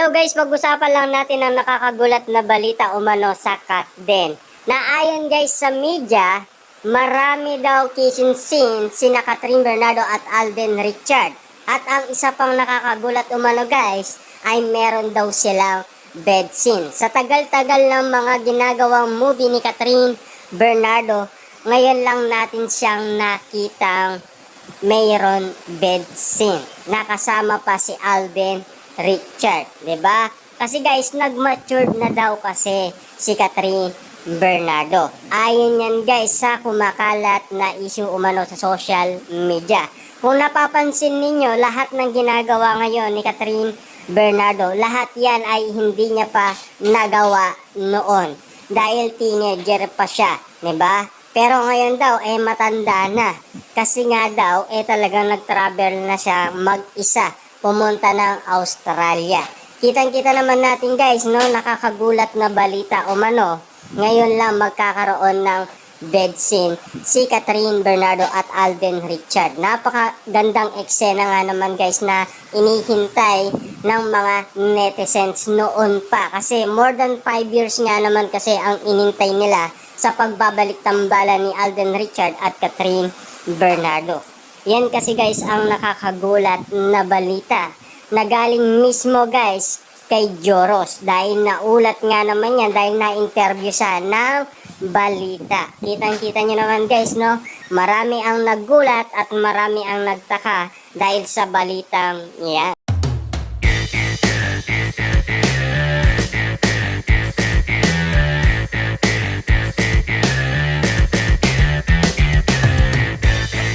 Hello guys, pag-usapan lang natin ang nakakagulat na balita umano sa Katden. Na ayon guys sa media, marami daw kissing scene sina Catherine Bernardo at Alden Richard. At ang isa pang nakakagulat umano guys, ay meron daw silang bed scene. Sa tagal-tagal ng mga ginagawang movie ni Catherine Bernardo, ngayon lang natin siyang nakitang mayroon bed scene. Nakasama pa si Alden Richard, 'di ba? Kasi guys, nag-matured na daw kasi si Catherine Bernardo. Ayon yan guys sa kumakalat na issue umano sa social media. Kung napapansin ninyo, lahat ng ginagawa ngayon ni Catherine Bernardo, lahat yan ay hindi niya pa nagawa noon. Dahil teenager pa siya, 'di ba? Pero ngayon daw, matanda na. Kasi nga daw, talagang nag-travel na siya mag-isa. Pumunta ng Australia. Kitang-kita naman natin guys, no, nakakagulat na balita umano. Ngayon lang magkakaroon ng bed scene si Catherine Bernardo at Alden Richard. Napakagandang eksena nga naman guys na inihintay ng mga netizens noon pa. Kasi more than 5 years nga naman kasi ang inintay nila sa pagbabalik tambalan ni Alden Richard at Catherine Bernardo. Yan kasi guys ang nakakagulat na balita na galing mismo guys kay Joros dahil naulat nga naman yan dahil na-interview siya ng balita. Kitang-kita nyo naman guys, no? Marami ang naggulat at marami ang nagtaka dahil sa balitang yan.